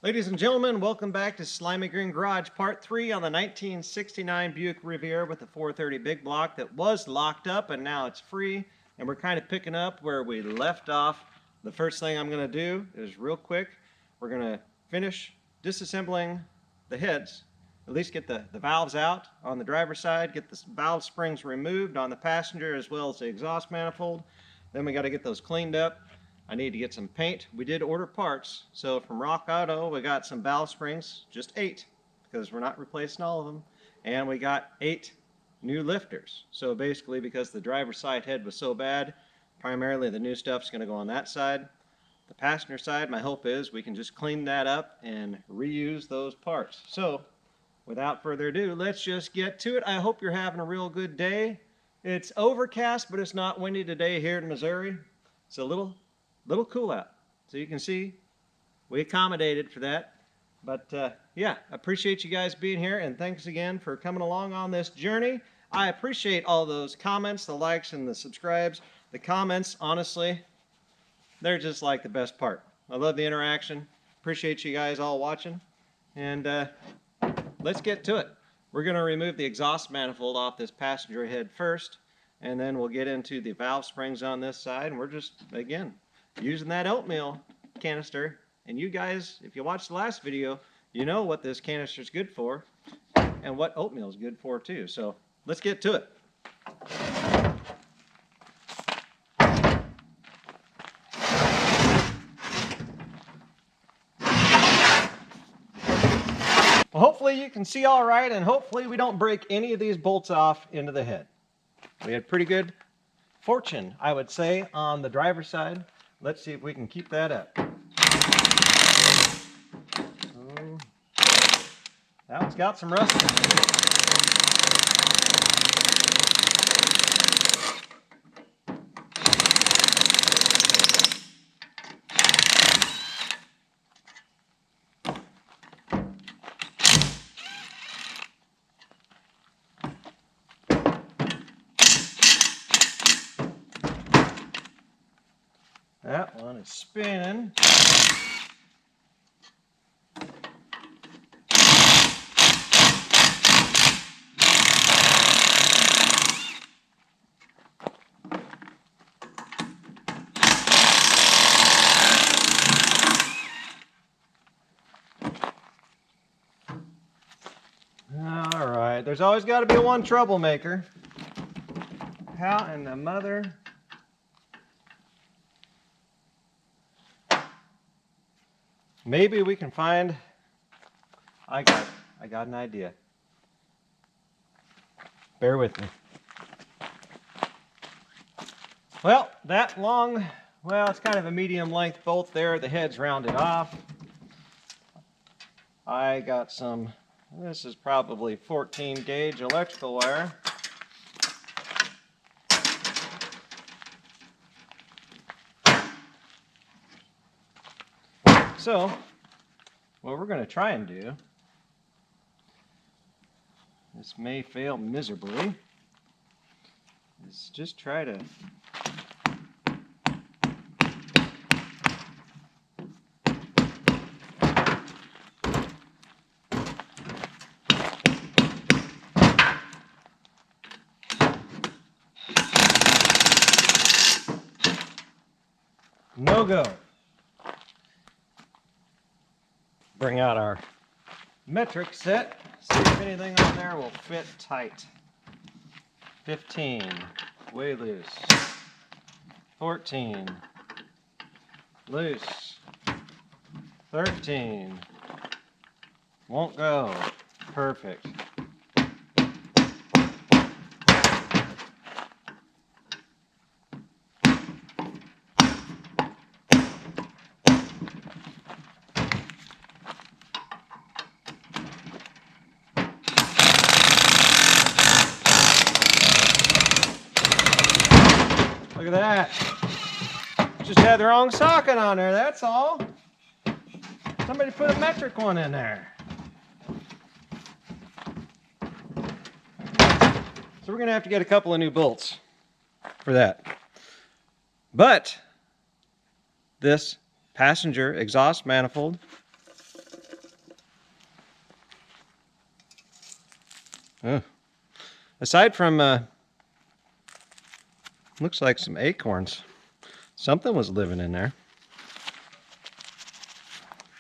Ladies and gentlemen, welcome back to Slimy Green Garage Part 3 on the 1969 Buick Riviera with the 430 big block that was locked up and now it's free. And we're kind of picking up where we left off. The first thing I'm going to do is real quick, we're going to finish disassembling the heads. At least get the valves out on the driver's side, get the valve springs removed on the passenger as well as the exhaust manifold. Then we got to get those cleaned up. I need to get some paint. We did order parts, so from Rock Auto we got some valve springs, just 8, because we're not replacing all of them, and we got 8 new lifters. So basically, because the driver's side head was so bad, primarily the new stuff's going to go on that side. The passenger side, my hope is we can just clean that up and reuse those parts. So without further ado, let's just get to it. I hope you're having a real good day. It's overcast, but it's not windy today here in Missouri. It's a little cool out. So you can see we accommodated for that. But yeah, appreciate you guys being here, and thanks again for coming along on this journey. I appreciate all those comments, the likes, and the subscribes. The comments, honestly, they're just like the best part. I love the interaction. Appreciate you guys all watching. And let's get to it. We're going to remove the exhaust manifold off this passenger head first, and then we'll get into the valve springs on this side. And we're just, again, using that oatmeal canister. And you guys, if you watched the last video, you know what this canister is good for and what oatmeal is good for too. So let's get to it. Well, hopefully you can see all right, and hopefully we don't break any of these bolts off into the head. We had pretty good fortune, I would say, on the driver's side. Let's see if we can keep that up. So, that one's got some rust. That one is spinning. All right, there's always got to be one troublemaker. How in the mother? Maybe we can find, I got an idea. Bear with me. Well, that long, well, it's kind of a medium length bolt there. The head's rounded off. I got some, this is probably 14 gauge electrical wire. So, what we're going to try and do, this may fail miserably, is just try to no go. Bring out our metric set, see if anything on there will fit tight. 15, way loose. 14, loose. 13, won't go. Perfect. Look at that. Just had the wrong socket on there, that's all. Somebody put a metric one in there. So we're going to have to get a couple of new bolts for that. But this passenger exhaust manifold Oh. Aside from, looks like some acorns. Something was living in there.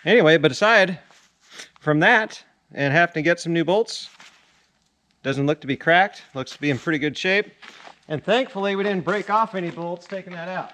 Anyway, but aside from that, and having to get some new bolts, doesn't look to be cracked. Looks to be in pretty good shape. And thankfully, we didn't break off any bolts taking that out.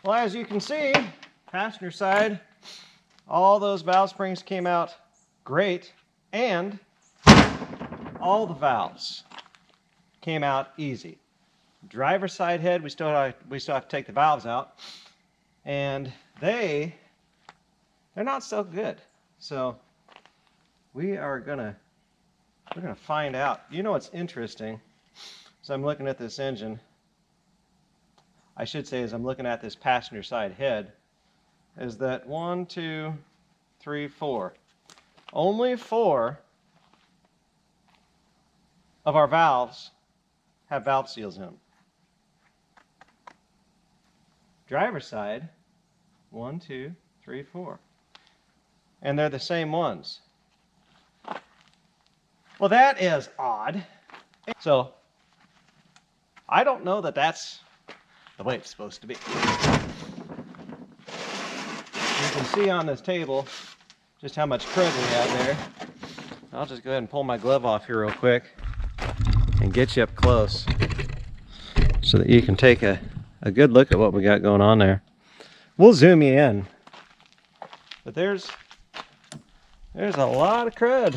Well, as you can see, passenger side, all those valve springs came out great, and all the valves came out easy. Driver's side head, we still have to take the valves out, and they're not so good. So we're gonna find out. You know what's interesting? So I'm looking at this engine. I should say, as I'm looking at this passenger side head, is that 1, 2, 3, 4. Only 4 of our valves have valve seals in them. Driver's side, 1, 2, 3, 4. And they're the same ones. Well, that is odd. So, I don't know that that's the way it's supposed to be. You can see on this table just how much crud we have there. I'll just go ahead and pull my glove off here real quick and get you up close so that you can take a good look at what we got going on there. We'll zoom you in. But there's a lot of crud.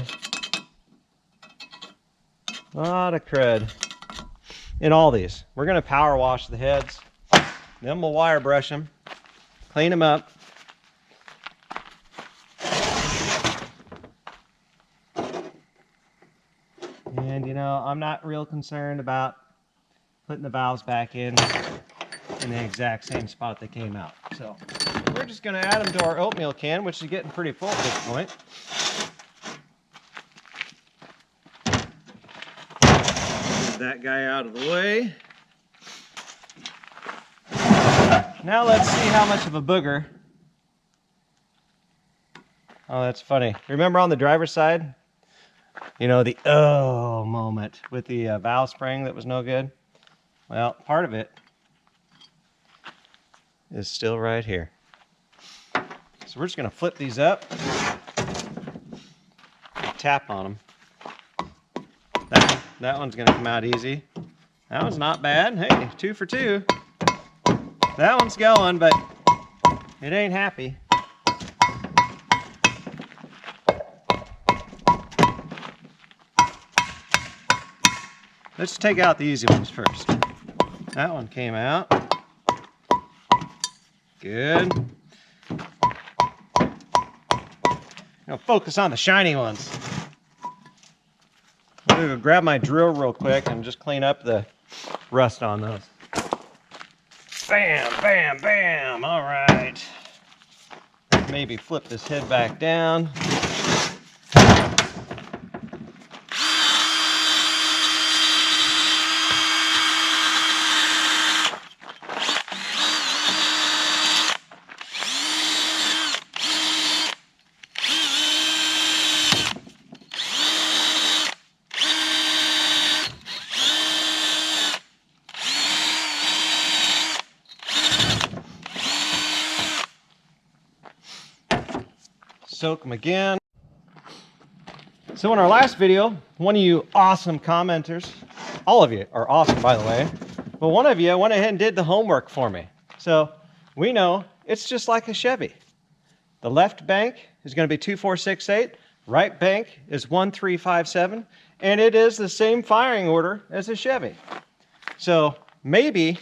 A lot of crud in all these. We're going to power wash the heads. Then we'll wire brush them, clean them up. And you know, I'm not real concerned about putting the valves back in the exact same spot they came out. So we're just going to add them to our oatmeal can, which is getting pretty full at this point. Get that guy out of the way. Now let's see how much of a booger. Oh, that's funny. Remember on the driver's side? You know, the oh moment with the valve spring that was no good? Well, part of it is still right here. So we're just going to flip these up. Tap on them. That one's going to come out easy. That one's not bad. Hey, 2 for 2. That one's going, but it ain't happy. Let's take out the easy ones first. That one came out. Good. I'll focus on the shiny ones. I'm gonna grab my drill real quick and just clean up the rust on those. Bam, bam, bam. All right. Maybe flip this head back down. Soak them again. So in our last video, one of you awesome commenters, all of you are awesome by the way, but one of you went ahead and did the homework for me. So we know it's just like a Chevy. The left bank is going to be 2468, right bank is 1357, and it is the same firing order as a Chevy. So maybe,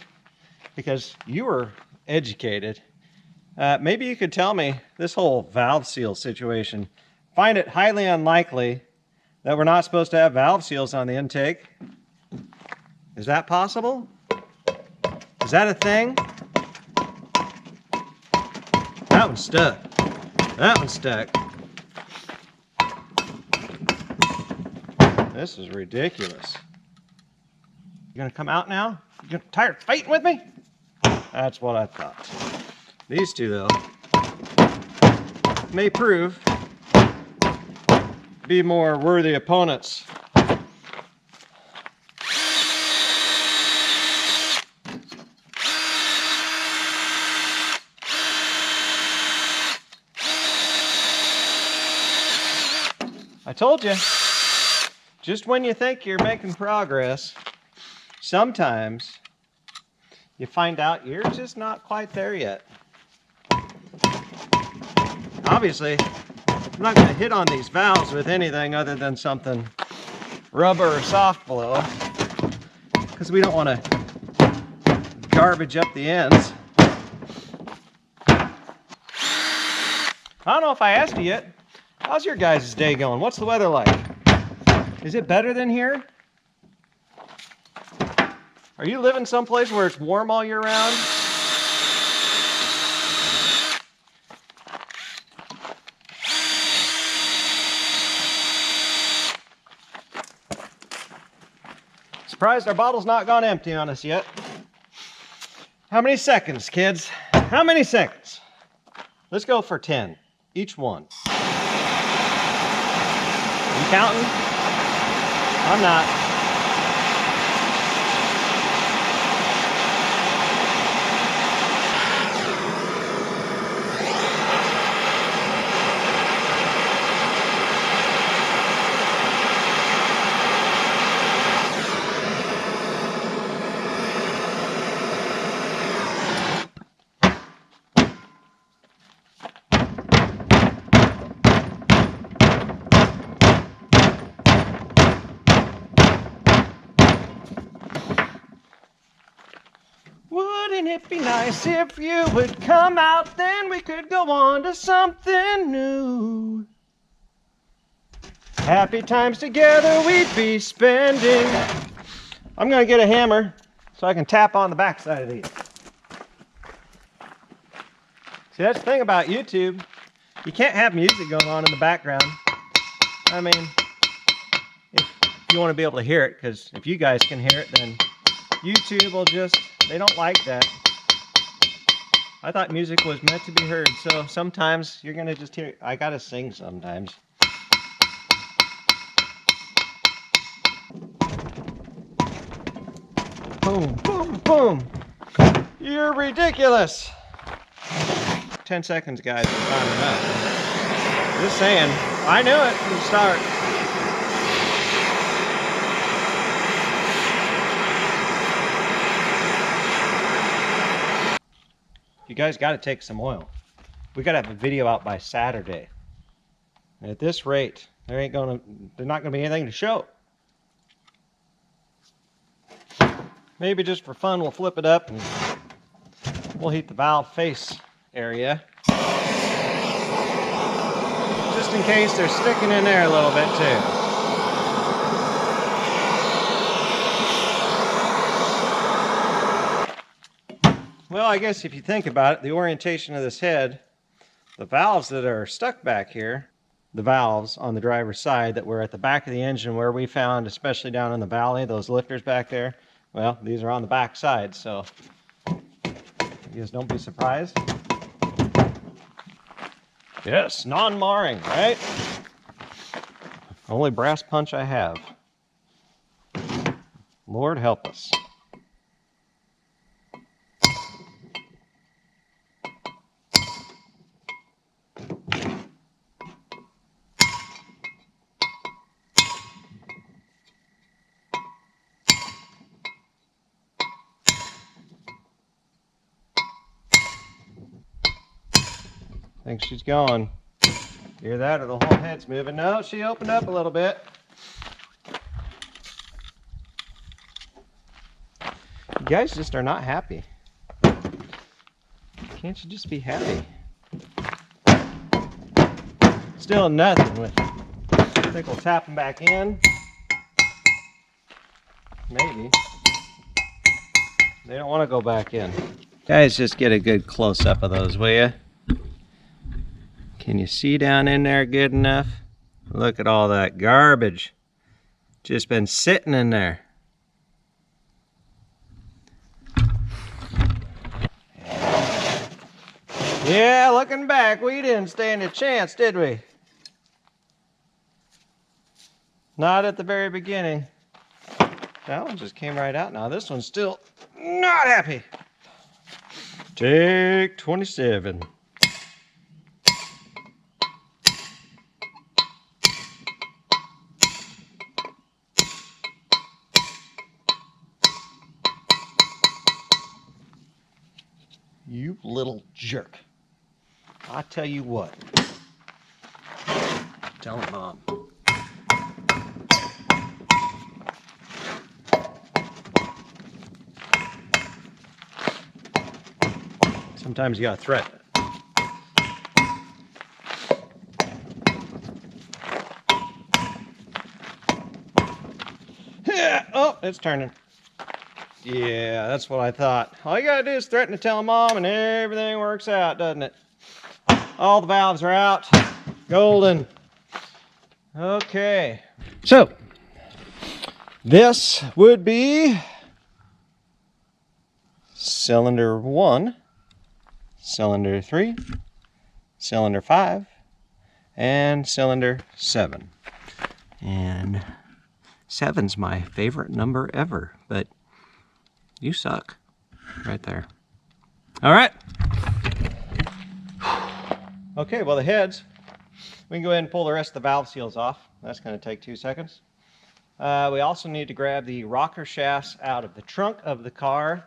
because you were educated, maybe you could tell me this whole valve seal situation. Find it highly unlikely that we're not supposed to have valve seals on the intake. Is that possible? Is that a thing? That one's stuck. That one's stuck. This is ridiculous. You gonna come out now? You tired of fighting with me? That's what I thought. These two, though, may prove to be more worthy opponents. I told you, just when you think you're making progress, sometimes you find out you're just not quite there yet. Obviously, I'm not going to hit on these valves with anything other than something rubber or soft blow, because we don't want to garbage up the ends. I don't know if I asked you yet, how's your guys' day going? What's the weather like? Is it better than here? Are you living someplace where it's warm all year round? Surprised our bottle's not gone empty on us yet. How many seconds, kids? How many seconds? Let's go for 10, each one. You counting? I'm not. Wouldn't it be nice if you would come out, then we could go on to something new. Happy times together we'd be spending. I'm gonna get a hammer so I can tap on the backside of these. See, that's the thing about YouTube. You can't have music going on in the background. I mean, if you want to be able to hear it, because if you guys can hear it, then YouTube will just, they don't like that. I thought music was meant to be heard, so sometimes you're gonna just hear, I gotta sing sometimes. Boom, boom, boom. You're ridiculous. 10 seconds, guys, we're timing up. Just saying, I knew it from the start. You guys got to take some oil. We got to have a video out by Saturday. And at this rate, there's not gonna be anything to show. Maybe just for fun, we'll flip it up and we'll heat the valve face area. just in case they're sticking in there a little bit too. Well, I guess if you think about it, the orientation of this head, the valves that are stuck back here, the valves on the driver's side that were at the back of the engine where we found, especially down in the valley, those lifters back there, well, these are on the back side, so you guys don't be surprised. Yes, non-marring, right? Only brass punch I have. Lord help us. I think she's going. Hear that, or the whole head's moving. No, she opened up a little bit. You guys just are not happy. Can't you just be happy? Still nothing with it. I think we'll tap them back in. Maybe. They don't want to go back in. Guys, just get a good close-up of those, will you? Can you see down in there good enough? Look at all that garbage. Just been sitting in there. Yeah, looking back, we didn't stand a chance, did we? Not at the very beginning. That one just came right out now. This one's still not happy. Take 27. You little jerk. I tell you what. Tell him, Mom. Sometimes you gotta threaten it. Yeah. Oh, it's turning. Yeah, that's what I thought. All you gotta do is threaten to tell Mom and everything works out, doesn't it? All the valves are out. Golden. Okay. So, this would be cylinder 1, cylinder 3, cylinder 5, and cylinder 7. And 7's my favorite number ever, but you suck. Right there. All right. Okay, well the heads, we can go ahead and pull the rest of the valve seals off. That's going to take 2 seconds. We also need to grab the rocker shafts out of the trunk of the car,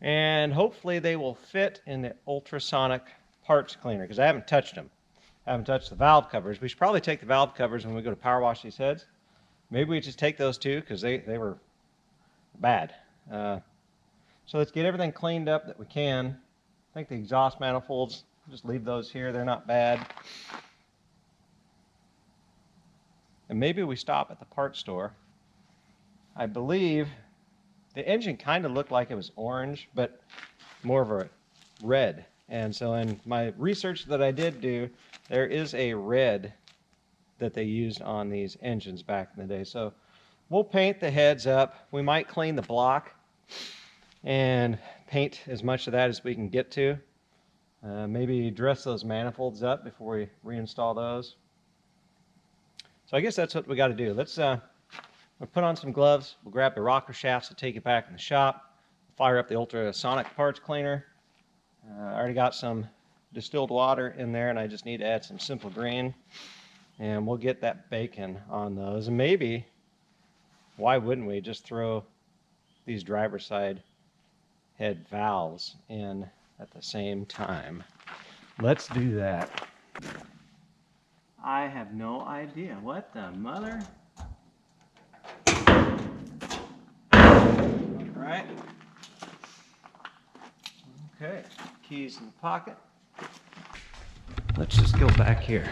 and hopefully they will fit in the ultrasonic parts cleaner, because I haven't touched them. I haven't touched the valve covers. We should probably take the valve covers when we go to power wash these heads. Maybe we just take those too, because they were bad. So let's get everything cleaned up that we can. I think the exhaust manifolds, just leave those here. They're not bad. And maybe we stop at the parts store. I believe the engine kind of looked like it was orange, but more of a red. And so in my research that I did do, there is a red that they used on these engines back in the day. So we'll paint the heads up. We might clean the block and paint as much of that as we can get to. Maybe dress those manifolds up before we reinstall those. So I guess that's what we got to do. Let's we'll put on some gloves. We'll grab the rocker shafts and take it back in the shop. Fire up the ultrasonic parts cleaner. I already got some distilled water in there, and I just need to add some simple green. And we'll get that bacon on those. And maybe, why wouldn't we just throw these driver's side head valves in at the same time? Let's do that. I have no idea. What the mother? All right. Okay. Keys in the pocket. Let's just go back here.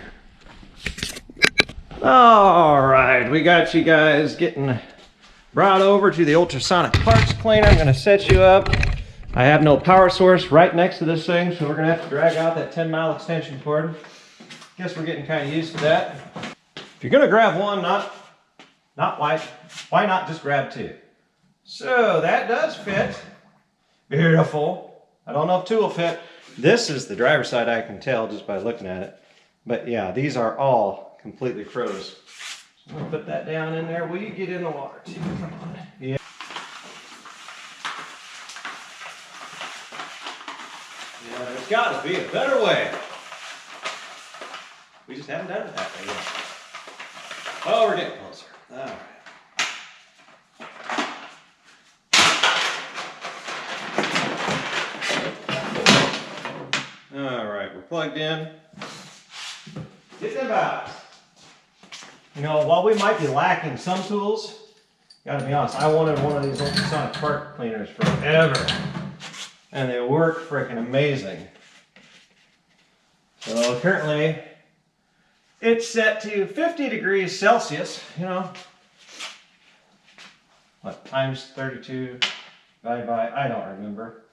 All right, we got you guys getting brought over to the ultrasonic parts cleaner. I'm gonna set you up. I have no power source right next to this thing, so we're gonna have to drag out that 10-mile extension cord. Guess we're getting kind of used to that. If you're gonna grab one, why not just grab two? So that does fit. Beautiful. I don't know if two will fit. This is the driver's side, I can tell just by looking at it. But yeah, these are all completely froze. So I'm gonna put that down in there. Will you get in the water too? Come on. Yeah. Yeah, there's gotta be a better way. We just haven't done it that way yet. Oh, we're getting closer. All right. All right, we're plugged in. Get them out. You know, while we might be lacking some tools, gotta be honest, I wanted one of these ultrasonic part cleaners forever. And they work freaking amazing. So currently, it's set to 50 degrees Celsius, you know. What, times 32 divided by, I don't remember.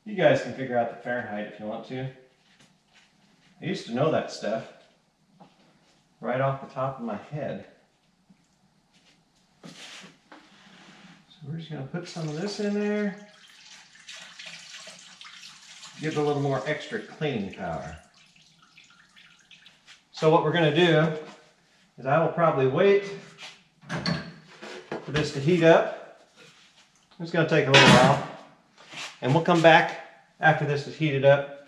You guys can figure out the Fahrenheit if you want to. I used to know that stuff right off the top of my head. So we're just going to put some of this in there. Give it a little more extra cleaning power. So what we're going to do is I will probably wait for this to heat up. It's going to take a little while. And we'll come back after this is heated up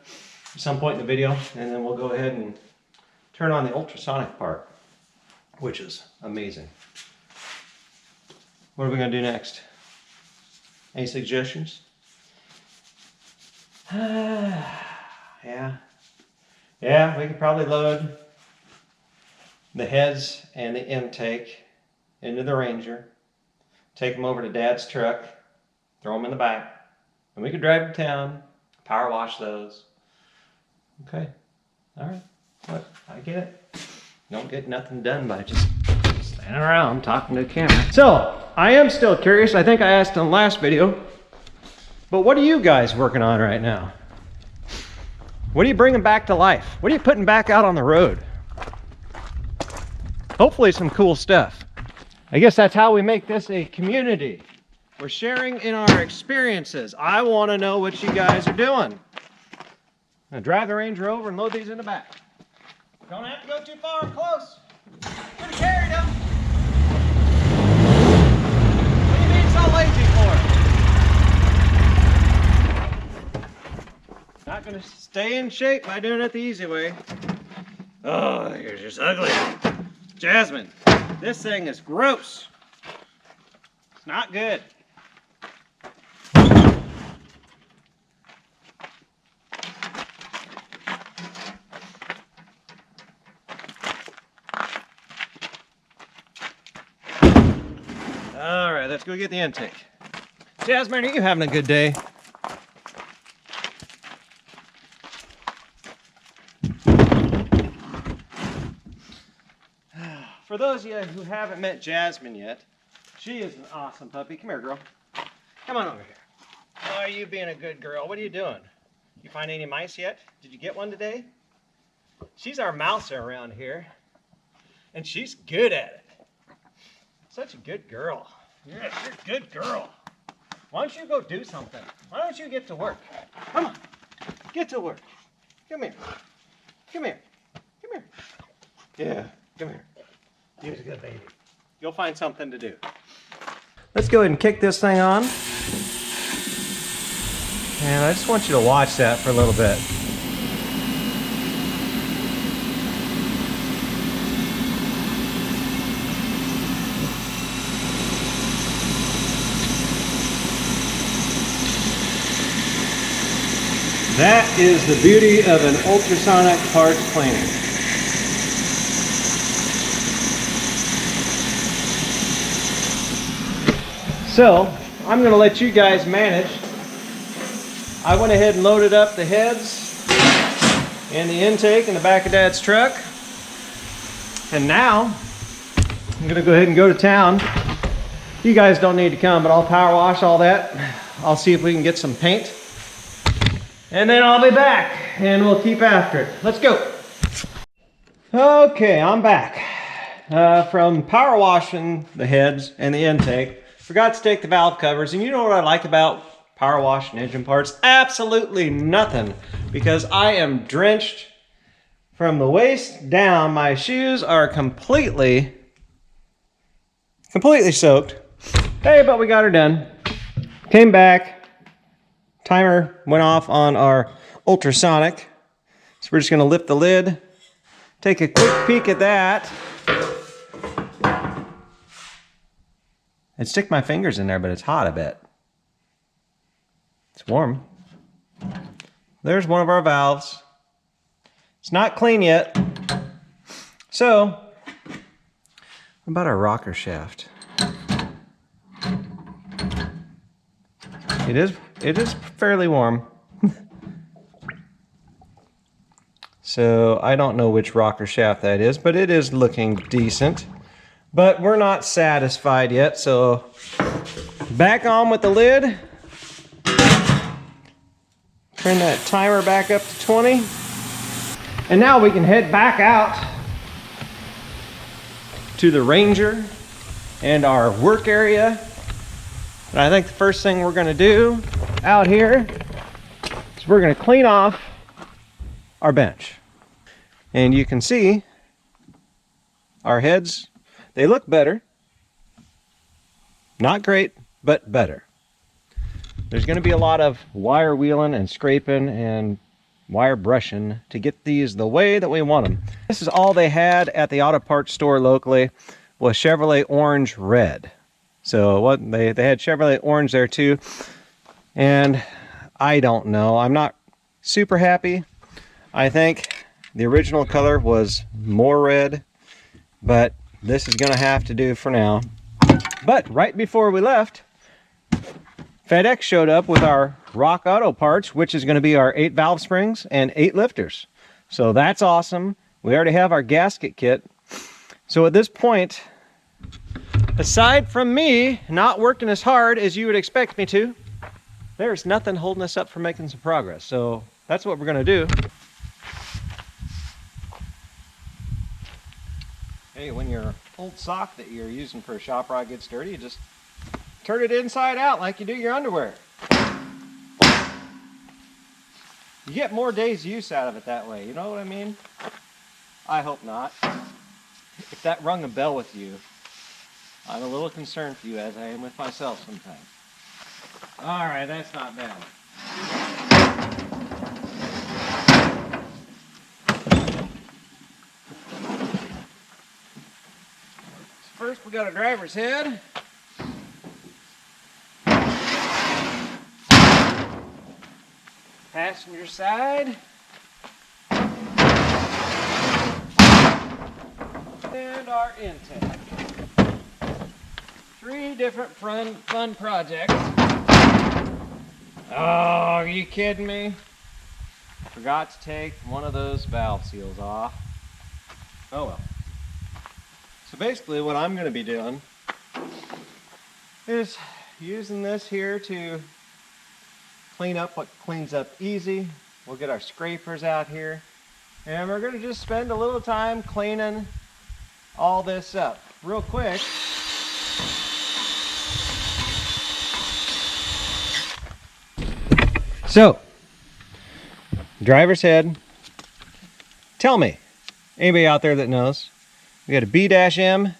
at some point in the video, and then we'll go ahead and turn on the ultrasonic part, which is amazing. What are we going to do next? Any suggestions? Yeah, we could probably load the heads and the intake into the Ranger, take them over to Dad's truck, throw them in the back, and we could drive to town, power wash those. Okay, all right, what, I get it. Don't get nothing done by just standing around talking to the camera. So, I am still curious, I think I asked in the last video, but what are you guys working on right now? What are you bringing back to life? What are you putting back out on the road? Hopefully some cool stuff. I guess that's how we make this a community. We're sharing in our experiences. I want to know what you guys are doing. I'm going to drive the Ranger over and load these in the back. Don't have to go too far or close. Could have carried them. What do you being so lazy for? Not going to stay in shape by doing it the easy way. Oh, you're just ugly. Jasmine, this thing is gross. It's not good. All right, let's go get the intake. Jasmine, are you having a good day? For those of you who haven't met Jasmine yet, she is an awesome puppy. Come here, girl. Come on over here. Oh, are you being a good girl? What are you doing? You find any mice yet? Did you get one today? She's our mouser around here, and she's good at it. Such a good girl. Yes, you're a good girl. Why don't you go do something? Why don't you get to work? Come on, get to work. Come here. Come here. Come here. Yeah, come here. You're a good baby. You'll find something to do. Let's go ahead and kick this thing on. And I just want you to watch that for a little bit. That is the beauty of an ultrasonic parts cleaner. So, I'm going to let you guys manage. I went ahead and loaded up the heads and the intake in the back of Dad's truck. And now, I'm gonna go ahead and go to town. You guys don't need to come, but I'll power wash all that. I'll see if we can get some paint. And then I'll be back and we'll keep after it. Let's go. Okay, I'm back from power washing the heads and the intake. Forgot to take the valve covers, and you know what I like about power washing engine parts? Absolutely nothing, because I am drenched from the waist down. My shoes are completely soaked. Hey, but we got her done. Came back. Timer went off on our ultrasonic. So we're just gonna lift the lid, take a quick peek at that, and stick my fingers in there, but it's hot, I bet. It's warm. There's one of our valves. It's not clean yet. So, what about our rocker shaft? It is fairly warm. So I don't know which rocker shaft that is, but it is looking decent. But we're not satisfied yet, so back on with the lid. Turn that timer back up to 20. And now we can head back out to the Ranger and our work area. And I think the first thing we're gonna do out here is we're gonna clean off our bench. And you can see our heads, they look better. Not great, but better. There's gonna be a lot of wire wheeling and scraping and wire brushing to get these the way that we want them. This is all they had at the auto parts store locally, was Chevrolet Orange Red. So what they had Chevrolet Orange there too. And I don't know, I'm not super happy. I think the original color was more red, but this is gonna have to do for now. But right before we left, FedEx showed up with our Rock Auto parts, which is gonna be our 8 valve springs and 8 lifters. So that's awesome. We already have our gasket kit. So at this point, aside from me not working as hard as you would expect me to, there's nothing holding us up from making some progress. So that's what we're gonna do. Hey, when your old sock that you're using for a shop ride gets dirty, you just turn it inside out like you do your underwear. You get more days use out of it that way, you know what I mean? I hope not. If that rung a bell with you, I'm a little concerned for you, as I am with myself sometimes. Alright, that's not bad. First we got a driver's head. Passenger side. And our intake. 3 different fun projects. Oh, are you kidding me? Forgot to take one of those valve seals off. Oh well. So basically what I'm going to be doing is using this here to clean up what cleans up easy. We'll get our scrapers out here and we're going to just spend a little time cleaning all this up real quick. So, driver's head. Tell me, anybody out there that knows, we got a B-M,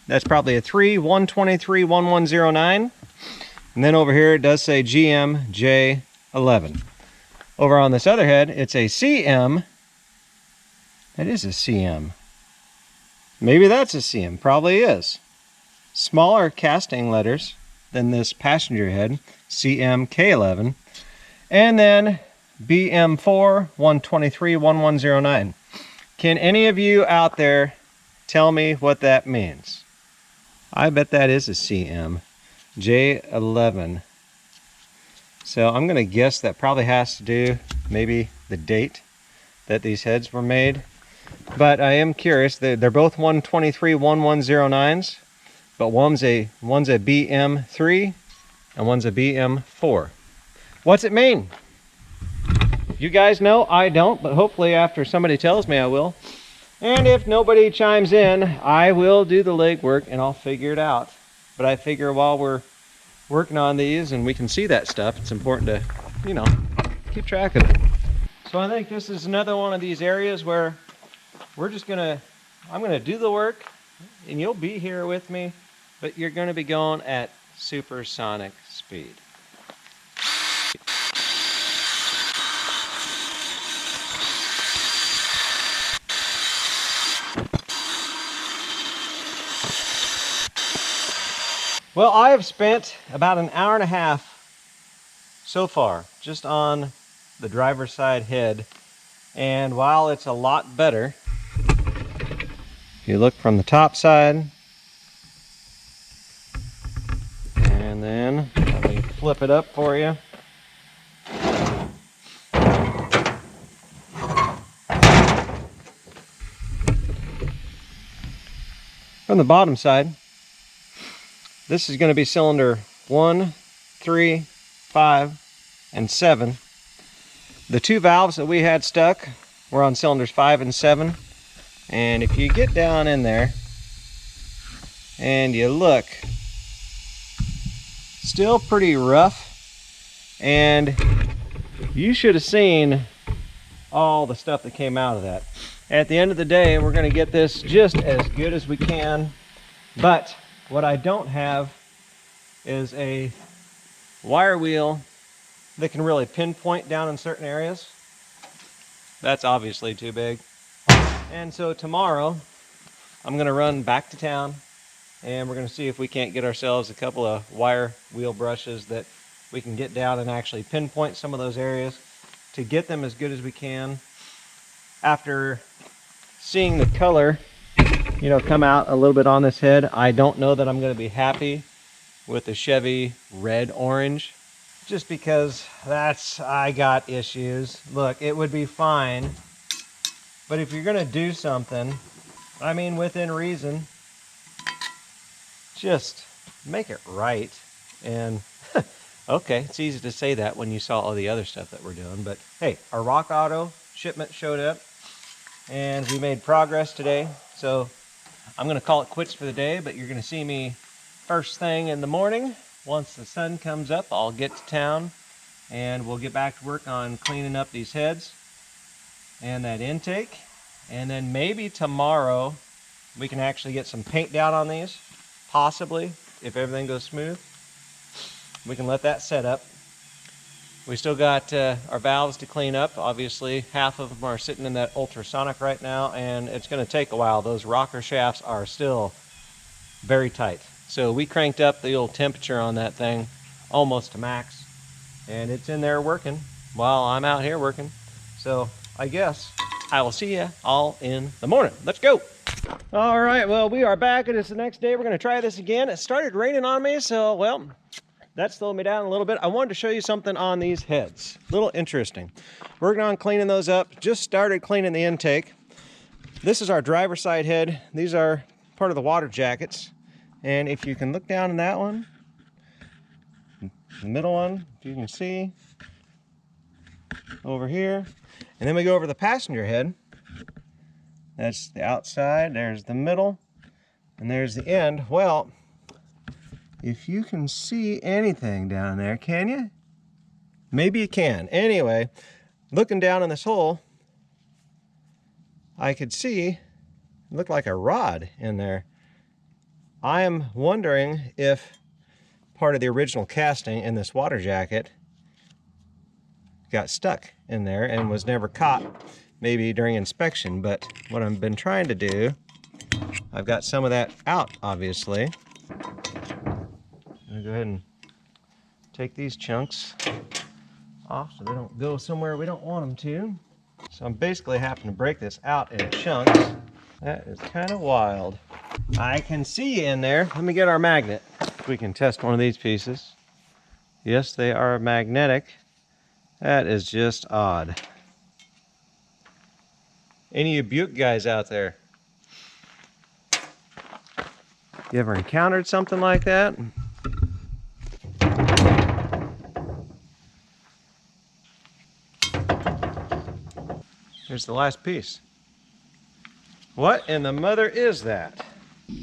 that's probably a 3-123-1109. And then over here it does say GM J11. Over on this other head, it's a CM. That is a CM. Maybe that's a CM, probably is. Smaller casting letters than this passenger head, CM K11. And then BM4 123-1109. Can any of you out there tell me what that means? I bet that is a CM J11. So I'm going to guess that probably has to do maybe the date that these heads were made. But I am curious. They're both 123 1109s, but one's a BM3 and one's a BM4. What's it mean? You guys know? I don't, but hopefully after somebody tells me I will. And if nobody chimes in, I will do the legwork and I'll figure it out. But I figure while we're working on these and we can see that stuff, it's important to, you know, keep track of it. So I think this is another one of these areas where I'm gonna do the work and you'll be here with me, but you're gonna be going at supersonic speed. Well, I have spent about an hour and a half so far just on the driver's side head, and while it's a lot better, if you look from the top side, and then let me flip it up for you. From the bottom side, this is going to be cylinder 1, 3, 5, and 7. The two valves that we had stuck were on cylinders 5 and 7. And if you get down in there and you look, still pretty rough. And you should have seen all the stuff that came out of that. At the end of the day, we're going to get this just as good as we can. But what I don't have is a wire wheel that can really pinpoint down in certain areas. That's obviously too big. And so tomorrow, I'm going to run back to town and we're going to see if we can't get ourselves a couple of wire wheel brushes that we can get down and actually pinpoint some of those areas to get them as good as we can. After seeing the color, you know, come out a little bit on this head, I don't know that I'm going to be happy with the Chevy red orange, just because I got issues. Look, it would be fine, but if you're going to do something, I mean within reason, just make it right. And okay, it's easy to say that when you saw all the other stuff that we're doing, but hey, our Rock Auto shipment showed up and we made progress today. So I'm going to call it quits for the day, but you're going to see me first thing in the morning. Once the sun comes up, I'll get to town and we'll get back to work on cleaning up these heads and that intake. And then maybe tomorrow we can actually get some paint down on these, possibly, if everything goes smooth. We can let that set up. We still got our valves to clean up. Obviously, half of them are sitting in that ultrasonic right now, and it's going to take a while. Those rocker shafts are still very tight. So we cranked up the old temperature on that thing almost to max, and it's in there working while I'm out here working. So I guess I will see you all in the morning. Let's go. All right, well, we are back, and it's the next day. We're going to try this again. It started raining on me, so, well, that slowed me down a little bit. I wanted to show you something on these heads. A little interesting. Working on cleaning those up. Just started cleaning the intake. This is our driver's side head. These are part of the water jackets. And if you can look down in that one, the middle one, if you can see, over here. And then we go over the passenger head. That's the outside, there's the middle, and there's the end. Well, if you can see anything down there, can you? Maybe you can. Anyway, looking down in this hole, I could see it looked like a rod in there. I am wondering if part of the original casting in this water jacket got stuck in there and was never caught, maybe during inspection. But what I've been trying to do, I've got some of that out, obviously. I'm gonna go ahead and take these chunks off so they don't go somewhere we don't want them to. So I'm basically having to break this out in chunks. That is kind of wild. I can see in there. Let me get our magnet. We can test one of these pieces. Yes, they are magnetic. That is just odd. Any of you Buick guys out there? You ever encountered something like that? Here's the last piece. What in the mother is that?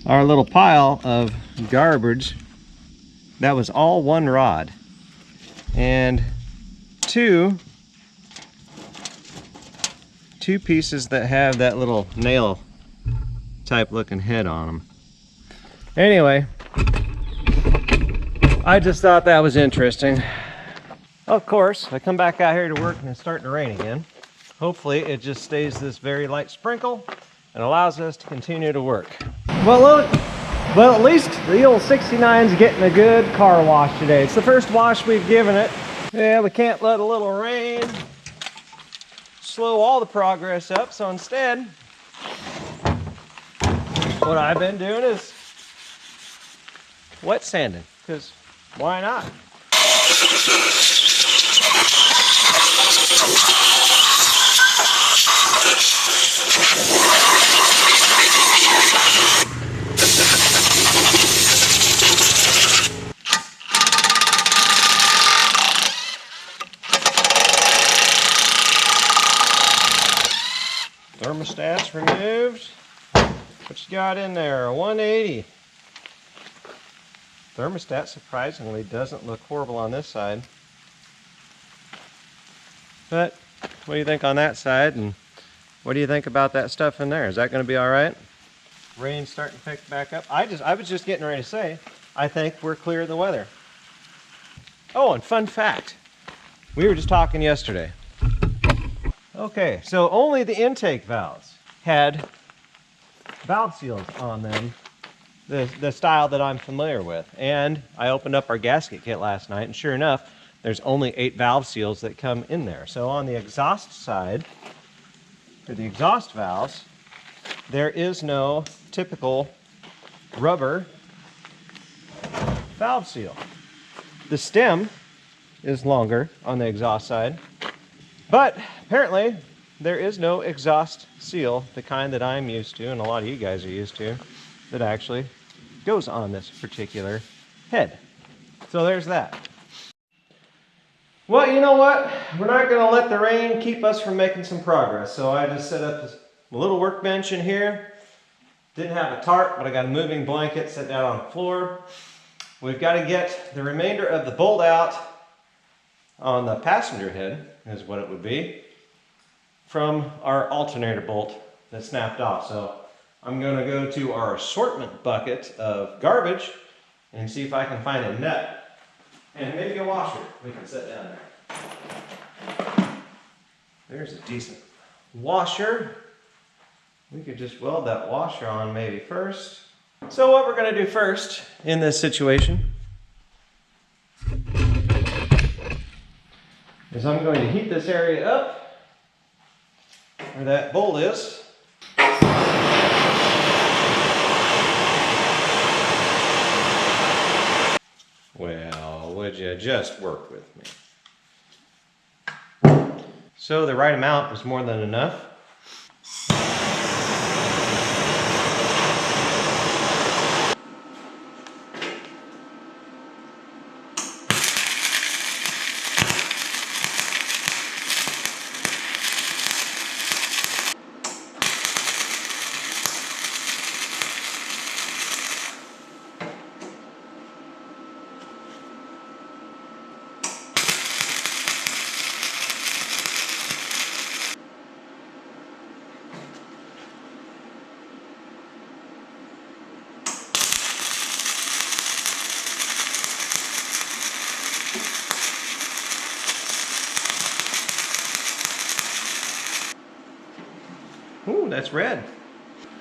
Our little pile of garbage, that was all one rod. And two pieces that have that little nail type looking head on them. Anyway, I just thought that was interesting. Of course, I come back out here to work and it's starting to rain again. Hopefully it just stays this very light sprinkle and allows us to continue to work. Well, look, at least the old 69's getting a good car wash today. It's the first wash we've given it. Yeah, we can't let a little rain slow all the progress up, so instead, what I've been doing is wet sanding, because why not? Thermostat's removed. What you got in there? 180. Thermostat surprisingly doesn't look horrible on this side. But what do you think on that side? And what do you think about that stuff in there? Is that going to be all right? Rain's starting to pick back up. I was just getting ready to say, I think we're clear of the weather. Oh, and fun fact. We were just talking yesterday. Okay, so only the intake valves had valve seals on them, the style that I'm familiar with. And I opened up our gasket kit last night, and sure enough, there's only 8 valve seals that come in there. So on the exhaust side, for the exhaust valves, there is no typical rubber valve seal. The stem is longer on the exhaust side, but apparently there is no exhaust seal, the kind that I'm used to and a lot of you guys are used to, that actually goes on this particular head. So there's that. Well, you know what? We're not going to let the rain keep us from making some progress. So I just set up this little workbench in here. Didn't have a tarp, but I got a moving blanket set down on the floor. We've got to get the remainder of the bolt out on the passenger head, is what it would be, from our alternator bolt that snapped off. So I'm going to go to our assortment bucket of garbage and see if I can find a nut and maybe a washer we can set down there. There's a decent washer. We could just weld that washer on maybe first. So what we're going to do first in this situation is I'm going to heat this area up where that bolt is. Well, would you just work with me? So the right amount was more than enough. Ooh, that's red.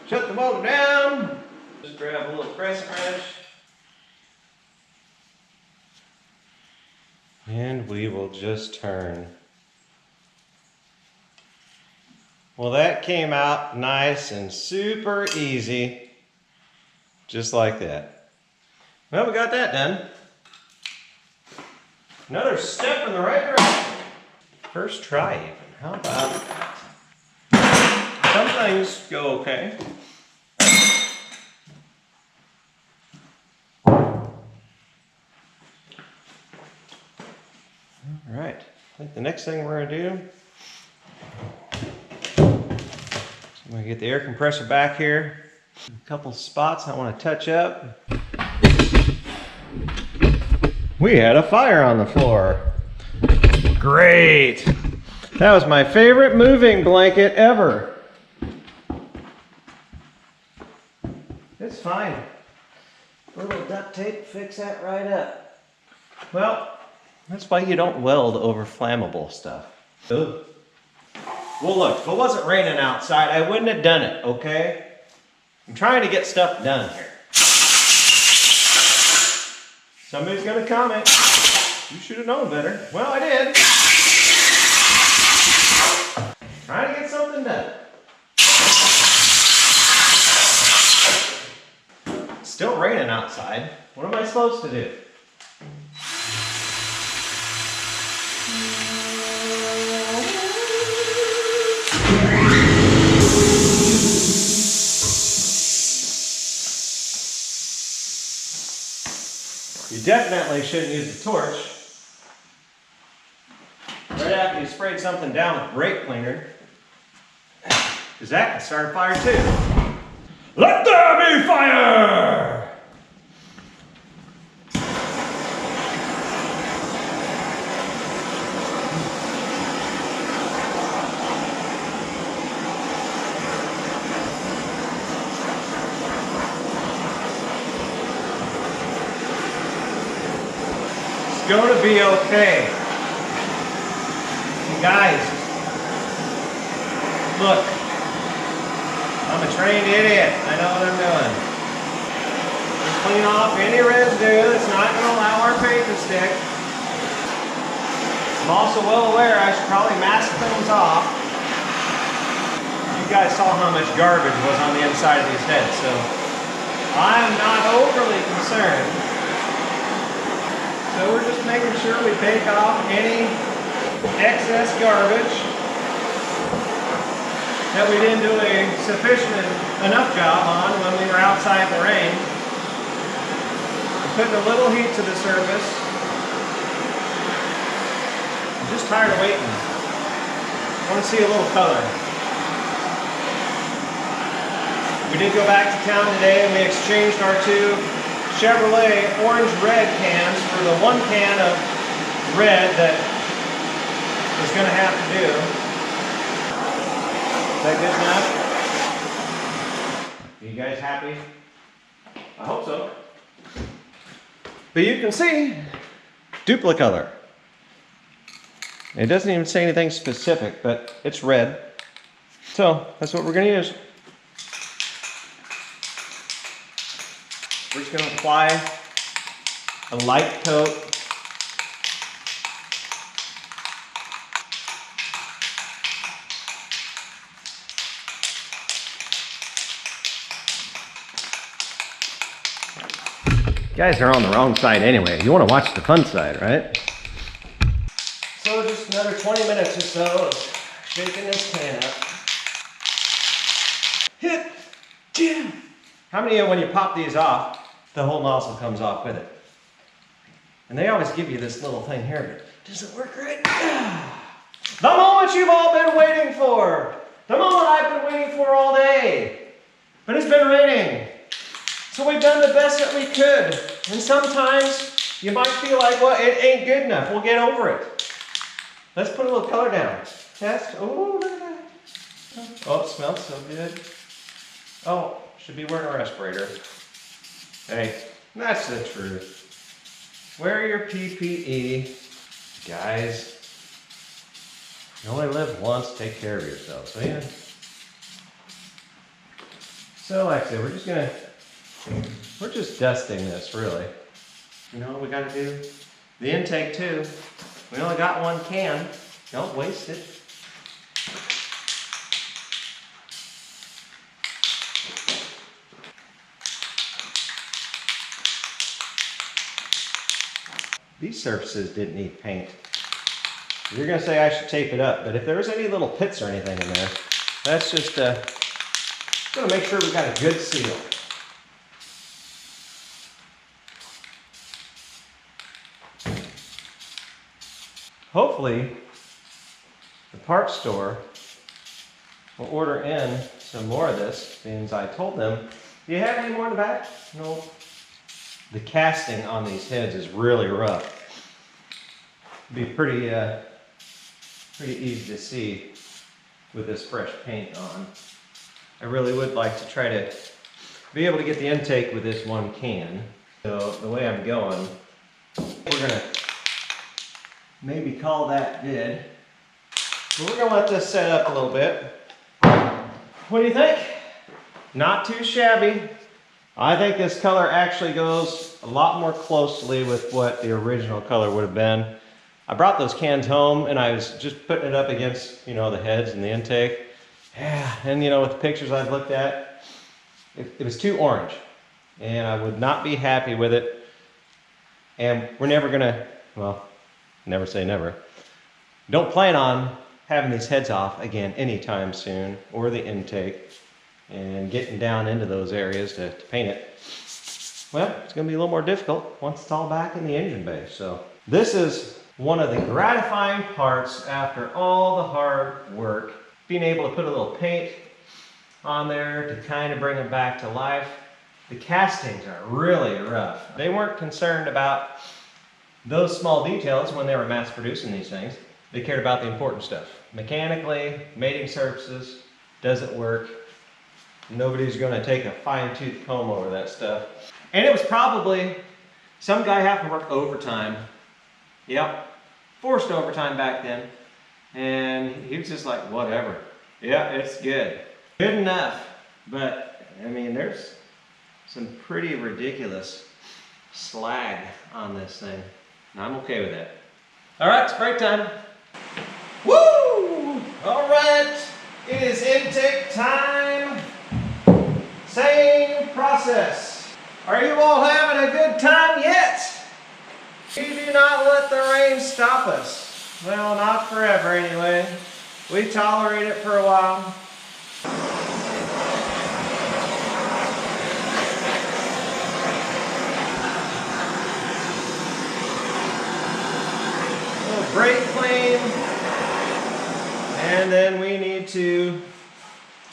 Shut the motor down. Just grab a little crescent wrench. And we will just turn. Well, that came out nice and super easy. Just like that. Well, we got that done. Another step in the right direction. First try even. How about that? things go okay. All right, I think the next thing we're gonna do, I'm gonna get the air compressor back here. A couple spots I want to touch up. We had a fire on the floor. Great. That was my favorite moving blanket ever. It's fine. A little duct tape, fix that right up. Well, that's why you don't weld over flammable stuff. Ugh. Well, look, if it wasn't raining outside, I wouldn't have done it, okay? I'm trying to get stuff done here. Somebody's gonna comment, you should have known better. Well, I did. Trying to get something done. It's still raining outside. What am I supposed to do? You definitely shouldn't use the torch right after you sprayed something down with brake cleaner, because that can start a fire too. Let there be fire! It's going to be okay. And guys, look, I'm a trained idiot. I know what I'm doing. Just clean off any residue that's not going to allow our paint to stick. I'm also well aware I should probably mask things off. You guys saw how much garbage was on the inside of these heads, so I'm not overly concerned. So we're just making sure we take off any excess garbage that we didn't do a sufficient enough job on when we were outside in the rain. We're putting a little heat to the surface. I'm just tired of waiting. I want to see a little color. We did go back to town today and we exchanged our two Chevrolet orange-red cans for the one can of red that was going to have to do. Is that good enough? Are you guys happy? I hope so. But you can see duplicolor. It doesn't even say anything specific, but it's red. So that's what we're going to use. We're just going to apply a light coat. You guys are on the wrong side anyway. You want to watch the fun side, right? So just another 20 minutes or so of shaking this can up. Hit, jam. How many of you, when you pop these off, the whole nozzle comes off with it? And they always give you this little thing here, but does it work right? The moment you've all been waiting for. The moment I've been waiting for all day. But it's been raining. So we've done the best that we could. And sometimes you might feel like, well, it ain't good enough. We'll get over it. Let's put a little color down. Test. Oh, look at that. Oh, it smells so good. Oh, should be wearing a respirator. Hey, that's the truth. Wear your PPE. Guys, you only live once, take care of yourselves, will you? So like I said, we're just dusting this, really. You know what we gotta do? The intake too. We only got one can. Don't waste it. These surfaces didn't need paint. You're gonna say I should tape it up, but if there's any little pits or anything in there, that's just Gonna make sure we got a good seal. Hopefully, the parts store will order in some more of this, since I told them, do you have any more in the back? No. The casting on these heads is really rough. It'd be pretty easy to see with this fresh paint on. I really would like to try to be able to get the intake with this one can. So the way I'm going, we're gonna maybe call that good. But we're gonna let this set up a little bit. What do you think? Not too shabby. I think this color actually goes a lot more closely with what the original color would have been. I brought those cans home and I was just putting it up against, you know, the heads and the intake. Yeah, and you know, with the pictures I've looked at, it was too orange. And I would not be happy with it. And we're never gonna, well, never say never. Don't plan on having these heads off again anytime soon, or the intake, and getting down into those areas to paint it. Well, it's gonna be a little more difficult once it's all back in the engine bay. So this is one of the gratifying parts after all the hard work, being able to put a little paint on there to kind of bring them back to life. The castings are really rough. They weren't concerned about those small details when they were mass producing these things. They cared about the important stuff. Mechanically, mating surfaces, does it work? Nobody's gonna take a fine-tooth comb over that stuff. And it was probably some guy having to work overtime. Yep, forced overtime back then. And he was just like, whatever. Yeah, it's good. Good enough. But, I mean, there's some pretty ridiculous slag on this thing. And I'm okay with that. All right, it's break time. Woo! All right, it is intake time. Same process. Are you all having a good time yet? We do not let the rain stop us. Well, not forever anyway. We tolerate it for a while. Brake clean, and then we need to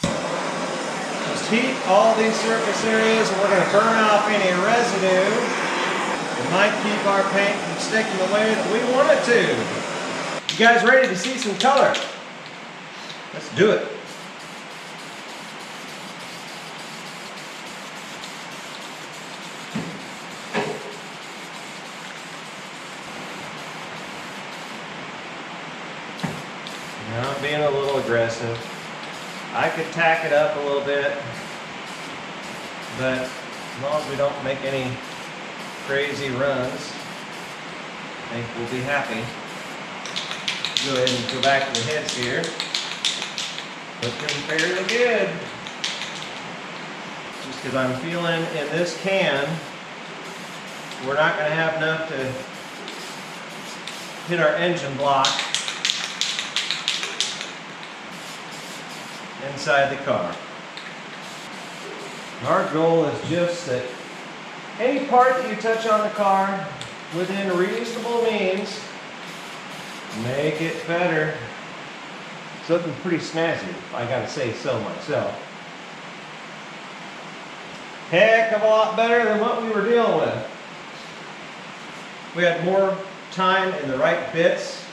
just heat all these surface areas, and we're going to burn off any residue. It might keep our paint from sticking the way that we want it to. You guys ready to see some color? Let's do it. Now I'm being a little aggressive. I could tack it up a little bit, but as long as we don't make any crazy runs, I think we'll be happy. Go ahead and go back to the heads here. Looking fairly good. Just because I'm feeling in this can, we're not going to have enough to hit our engine block inside the car. Our goal is just that any part that you touch on the car within reasonable means, make it better. It's looking pretty snazzy, if I gotta say so myself. Heck of a lot better than what we were dealing with. We had more time in the right bits.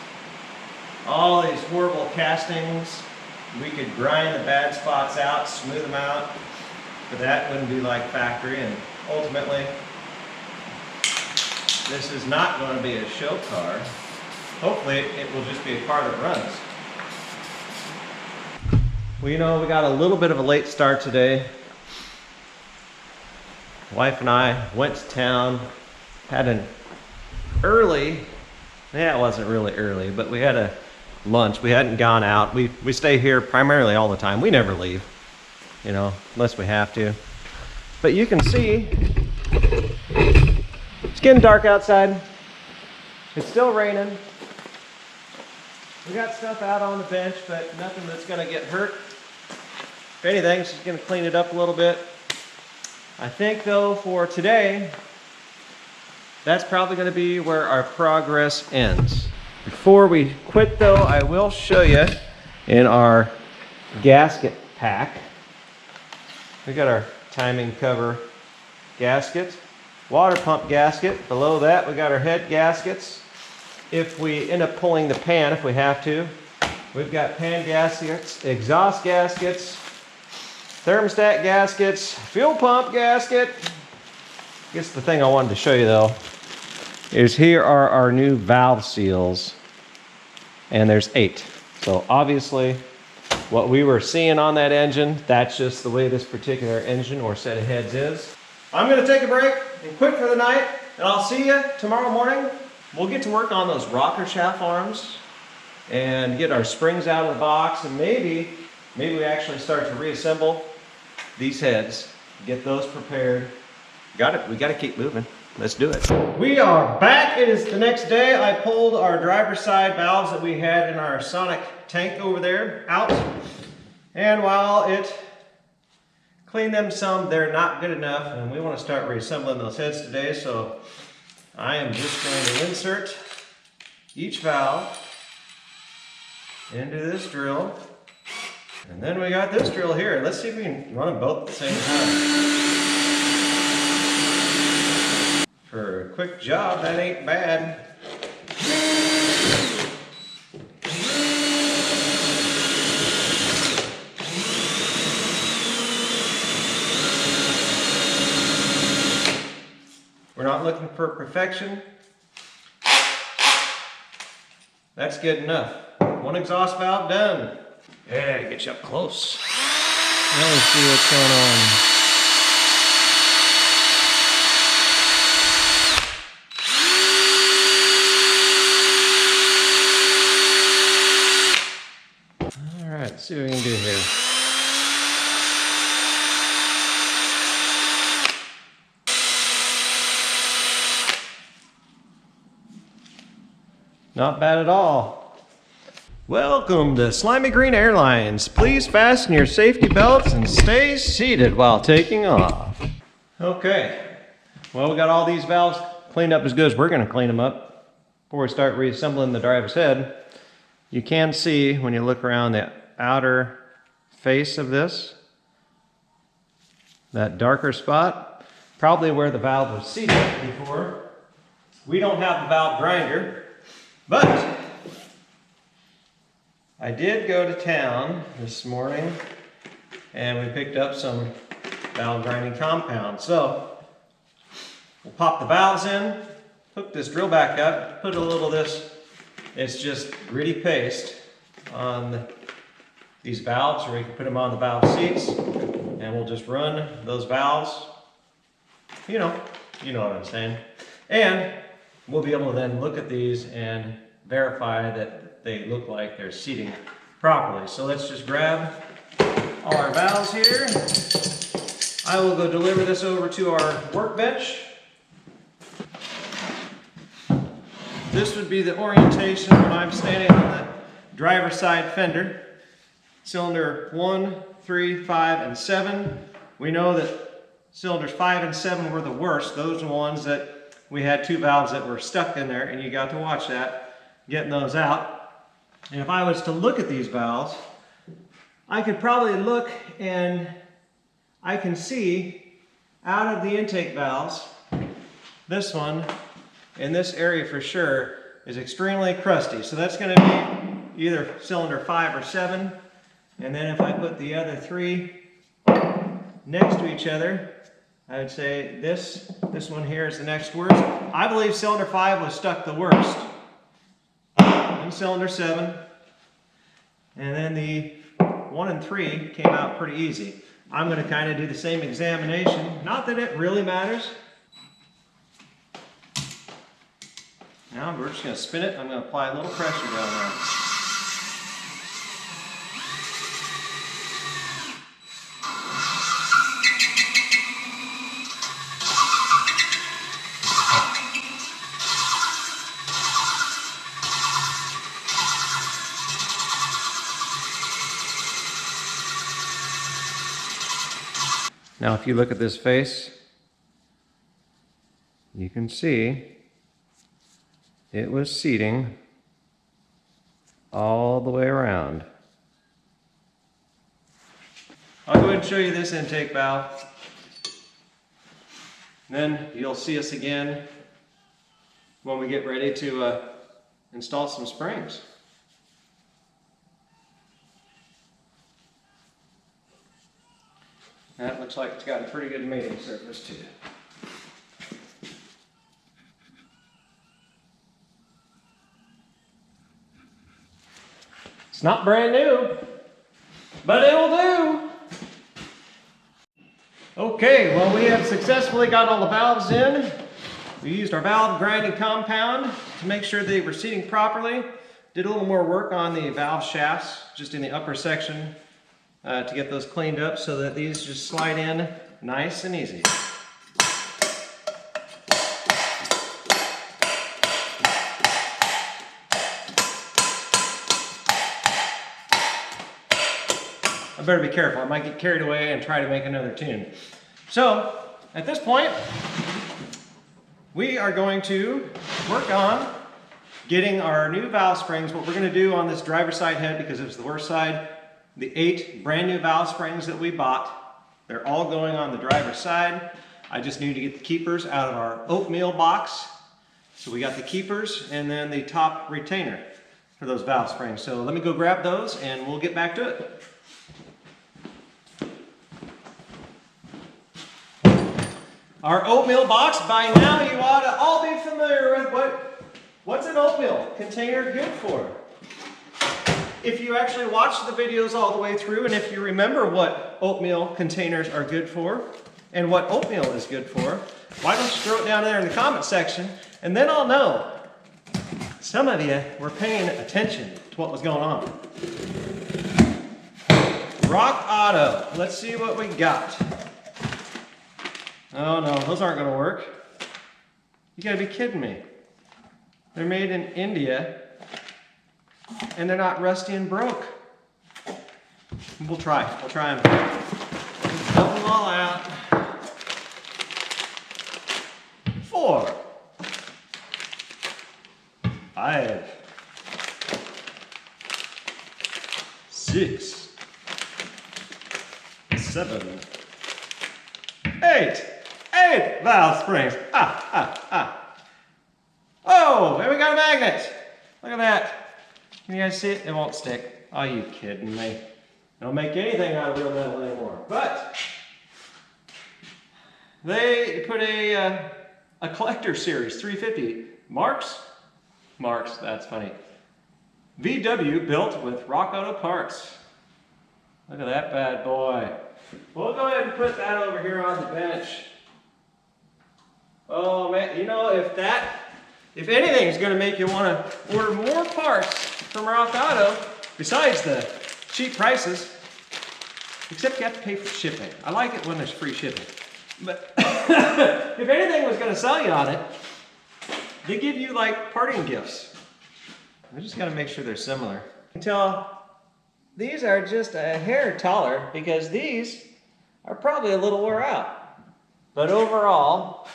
All these horrible castings, we could grind the bad spots out, smooth them out, but that wouldn't be like factory. And ultimately, this is not going to be a show car. Hopefully, it will just be a car that runs. Well, you know, we got a little bit of a late start today. Wife and I went to town, had an early, yeah, it wasn't really early, but we had a lunch. We hadn't gone out. We stay here primarily all the time. We never leave, you know, unless we have to. But you can see it's getting dark outside. It's still raining. We got stuff out on the bench, but nothing that's going to get hurt. If anything, it's just gonna clean it up a little bit. I think though for today, that's probably gonna be where our progress ends. Before we quit though, I will show you in our gasket pack. We got our timing cover gasket, water pump gasket. Below that, we got our head gaskets. If we end up pulling the pan, if we have to, we've got pan gaskets, exhaust gaskets, thermostat gaskets, fuel pump gasket. I guess the thing I wanted to show you though is here are our new valve seals, and there's 8. So obviously what we were seeing on that engine, that's just the way this particular engine or set of heads is. I'm gonna take a break and quit for the night, and I'll see you tomorrow morning. We'll get to work on those rocker shaft arms and get our springs out of the box, and maybe we actually start to reassemble these heads, get those prepared. We gotta keep moving. Let's do it. We are back. It is the next day. I pulled our driver's side valves that we had in our Sonic tank over there out. And while it cleaned them some, they're not good enough. And we want to start reassembling those heads today. So I am just going to insert each valve into this drill. And then we got this drill here. Let's see if we can run them both at the same time. For a quick job, that ain't bad. We're not looking for perfection. That's good enough. One exhaust valve done. Yeah, get you up close. Now let's see what's going on. Let's see what we can do here. Not bad at all. Welcome to Slimy Green Airlines. Please fasten your safety belts and stay seated while taking off. Okay, well, we got all these valves cleaned up as good as we're going to clean them up before we start reassembling the driver's head. You can see when you look around the outer face of this, that darker spot, probably where the valve was seated before. We don't have a valve grinder, but I did go to town this morning and we picked up some valve grinding compound. So we'll pop the valves in, hook this drill back up, put a little of this, it's just gritty paste on these valves, or we can put them on the valve seats, and we'll just run those valves. You know what I'm saying. And we'll be able to then look at these and verify that they look like they're seating properly. So let's just grab all our valves here. I will go deliver this over to our workbench. This would be the orientation when I'm standing on the driver's side fender. Cylinder 1, 3, 5, and 7. We know that cylinders 5 and 7 were the worst. Those are the ones that we had 2 valves that were stuck in there, and you got to watch that, getting those out. And if I was to look at these valves, I could probably look and I can see out of the intake valves, this one in this area for sure is extremely crusty. So that's going to be either cylinder 5 or 7. And then if I put the other 3 next to each other, I would say this one here is the next worst. I believe cylinder 5 was stuck the worst. Then cylinder 7. And then the 1 and 3 came out pretty easy. I'm going to kind of do the same examination. Not that it really matters. Now we're just going to spin it. I'm going to apply a little pressure down there. Now if you look at this face, you can see it was seating all the way around. I'll go ahead and show you this intake valve. Then you'll see us again when we get ready to install some springs. That looks like it's got a pretty good mating surface too. It's not brand new, but it'll do. Okay, well, we have successfully got all the valves in. We used our valve grinding compound to make sure they were seating properly. Did a little more work on the valve shafts, just in the upper section, to get those cleaned up so that these just slide in nice and easy. I better be careful. I might get carried away and try to make another tune. So, at this point, we are going to work on getting our new valve springs. What we're going to do on this driver's side head, because it's the worst side, the 8 brand new valve springs that we bought, they're all going on the driver's side. I just need to get the keepers out of our oatmeal box. So we got the keepers and then the top retainer for those valve springs. So let me go grab those and we'll get back to it. Our oatmeal box, by now you ought to all be familiar with what's an oatmeal container good for. If you actually watch the videos all the way through, and if you remember what oatmeal containers are good for, and what oatmeal is good for, why don't you throw it down there in the comment section, and then I'll know. Some of you were paying attention to what was going on. Rock Auto, let's see what we got. Oh no, those aren't gonna work. You gotta be kidding me. They're made in India, and they're not rusty and broke. We'll try them. Let's dump them all out. 4, 5, 6, 7, 8 valve springs. Oh, and we got a magnet. Look at that. Can you guys see it? It won't stick. Are you kidding me? They don't make anything out of real metal anymore. But they put a collector series 350 Marks, that's funny. VW built with Rock Auto parts. Look at that bad boy. We'll go ahead and put that over here on the bench. Oh man, you know, if anything is going to make you want to order more parts from Rock Auto, besides the cheap prices, except you have to pay for shipping. I like it when there's free shipping. But if anything was going to sell you on it, they give you like parting gifts. I just got to make sure they're similar. Until these are just a hair taller because these are probably a little wore out. But overall,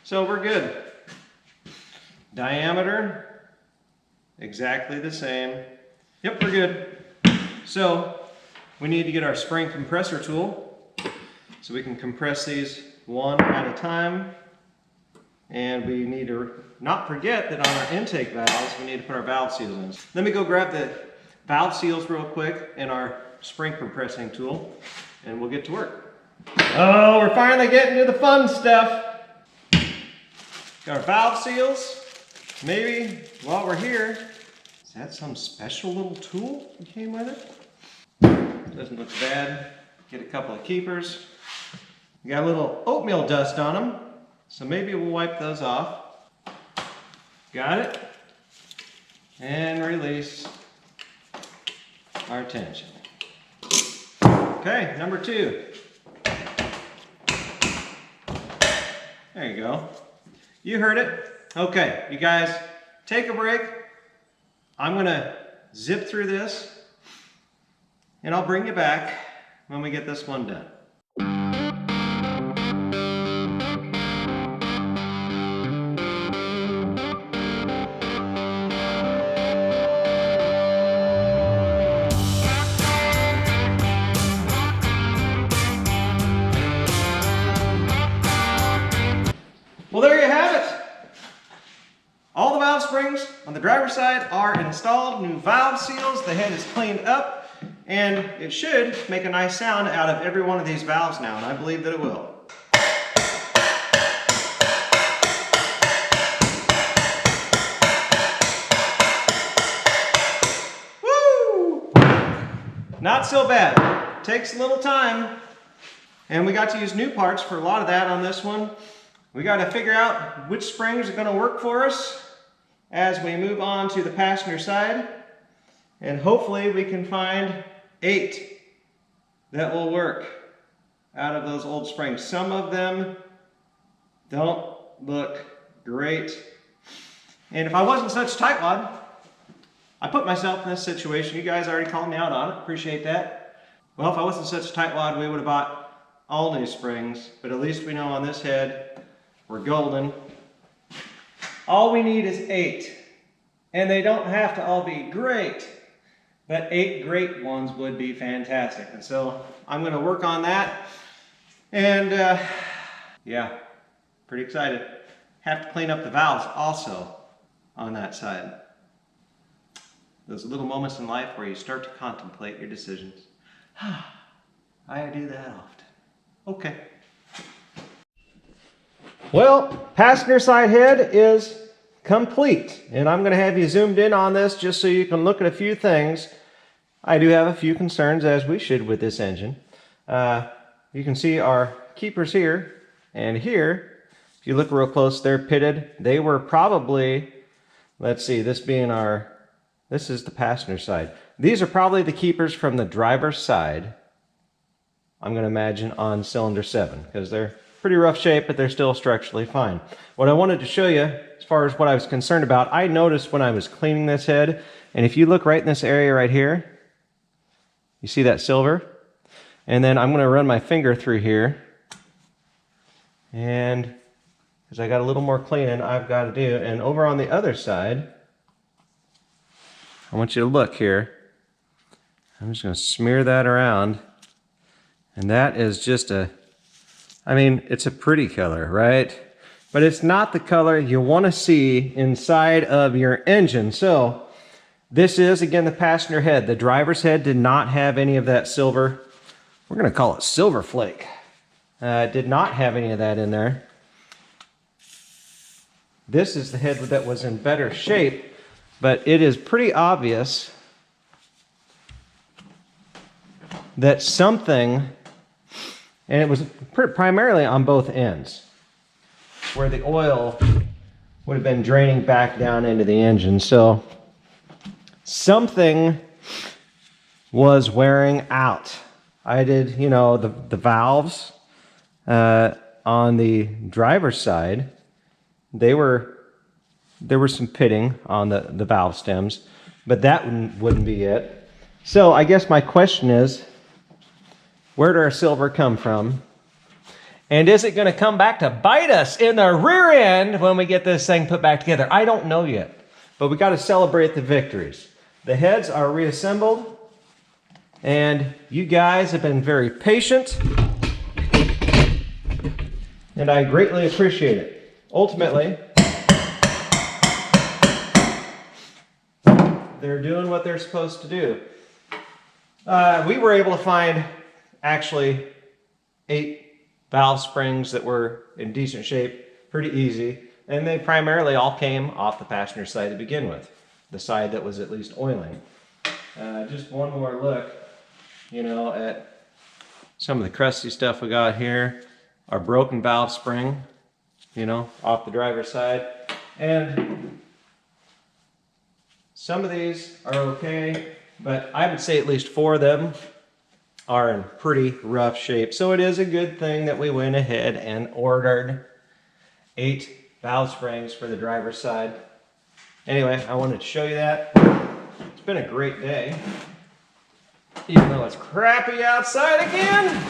so we're good. Diameter, exactly the same. Yep, we're good. So we need to get our spring compressor tool so we can compress these one at a time. And we need to not forget that on our intake valves, we need to put our valve seals in. Let me go grab the valve seals real quick and our spring compressing tool, and we'll get to work. Oh, we're finally getting to the fun stuff. Got our valve seals. Maybe while we're here, is that some special little tool that came with it? Doesn't look bad. Get a couple of keepers. We got a little oatmeal dust on them, so maybe we'll wipe those off. Got it. And release our tension. Okay, number 2. There you go. You heard it. Okay, you guys, take a break. I'm gonna zip through this and I'll bring you back when we get this one done. driver's side are installed, new valve seals, the head is cleaned up, and it should make a nice sound out of every one of these valves now, and I believe that it will. Not so bad. Takes a little time. And we got to use new parts for a lot of that on this one. We got to figure out which springs are going to work for us as we move on to the passenger side. And hopefully we can find 8 that will work out of those old springs. Some of them don't look great. And if I wasn't such a tightwad, I put myself in this situation. You guys already called me out on it. Appreciate that. Well, if I wasn't such a tightwad, we would have bought all new springs. But at least we know on this head, we're golden. All we need is 8. And they don't have to all be great. But 8 great ones would be fantastic. And so I'm going to work on that. And yeah, pretty excited. Have to clean up the valves also on that side. Those little moments in life where you start to contemplate your decisions. I do that often. Okay. Well, passenger side head is complete. And I'm going to have you zoomed in on this just so you can look at a few things. I do have a few concerns, as we should with this engine. You can see our keepers here and here. If you look real close, they're pitted. They were probably, let's see, this is the passenger side. These are probably the keepers from the driver's side, I'm going to imagine, on cylinder 7, because they're pretty rough shape, but they're still structurally fine. What I wanted to show you, as far as what I was concerned about, I noticed when I was cleaning this head, and if you look right in this area right here, you see that silver? And then I'm going to run my finger through here, and because I got a little more cleaning I've got to do, and over on the other side, I want you to look here. I'm just going to smear that around. And that is just it's a pretty color, right? But it's not the color you want to see inside of your engine. So this is, again, the passenger head. The driver's head did not have any of that silver. We're going to call it silver flake. It did not have any of that in there. This is the head that was in better shape. But it is pretty obvious that something, and it was primarily on both ends, where the oil would have been draining back down into the engine. So something was wearing out. I did, the valves on the driver's side, there was some pitting on the valve stems, but that wouldn't be it. So I guess my question is, where did our silver come from? And is it going to come back to bite us in the rear end when we get this thing put back together? I don't know yet, but we got to celebrate the victories. The heads are reassembled, and you guys have been very patient, and I greatly appreciate it. Ultimately, they're doing what they're supposed to do. We were able to find actually 8 valve springs that were in decent shape, pretty easy, and they primarily all came off the passenger side to begin with, the side that was at least oiling. Just one more look, at some of the crusty stuff we got here. Our broken valve spring, off the driver's side, and some of these are okay, but I would say at least 4 of them are in pretty rough shape. So it is a good thing that we went ahead and ordered 8 valve springs for the driver's side. Anyway, I wanted to show you that. It's been a great day. Even though it's crappy outside again.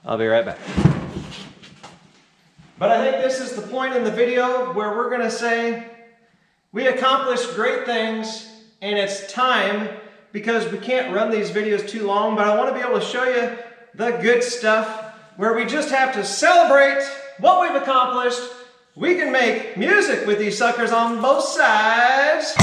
I'll be right back. But I think this is the point in the video where we're going to say, we accomplished great things, and it's time, because we can't run these videos too long, but I want to be able to show you the good stuff where we just have to celebrate what we've accomplished we can make music with these suckers on both sides.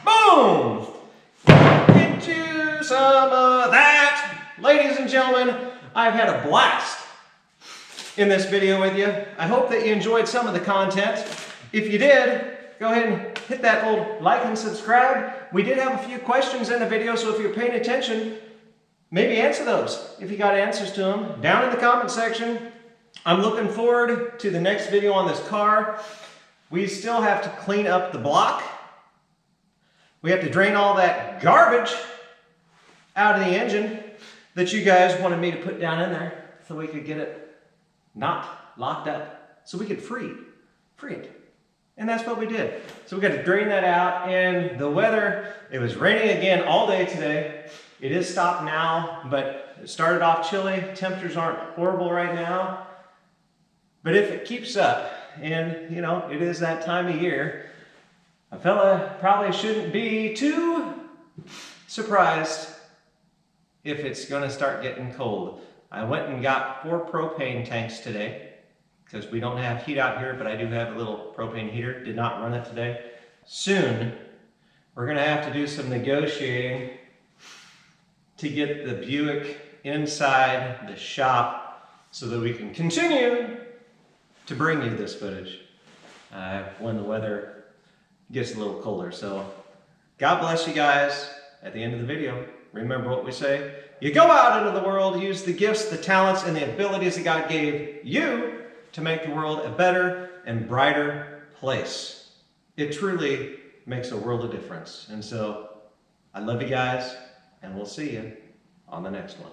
Boom! Get you some of that. Ladies and gentlemen, I've had a blast in this video with you. I hope that you enjoyed some of the content. If you did, go ahead and hit that old like and subscribe. We did have a few questions in the video, so if you're paying attention, maybe answer those if you got answers to them down in the comment section. I'm looking forward to the next video on this car. We still have to clean up the block. We have to drain all that garbage out of the engine that you guys wanted me to put down in there so we could get it not locked up, so we could free it. And that's what we did. So we got to drain that out, and the weather, it was raining again all day today. It is stopped now, but it started off chilly. Temperatures aren't horrible right now. But if it keeps up, and you know, it is that time of year, a fella probably shouldn't be too surprised if it's gonna start getting cold. I went and got 4 propane tanks today, because we don't have heat out here, but I do have a little propane heater. Did not run it today. Soon, we're gonna have to do some negotiating to get the Buick inside the shop so that we can continue to bring you this footage when the weather gets a little colder. So, God bless you guys. At the end of the video, remember what we say. You go out into the world, use the gifts, the talents, and the abilities that God gave you to make the world a better and brighter place. It truly makes a world of difference. And so, I love you guys, and we'll see you on the next one.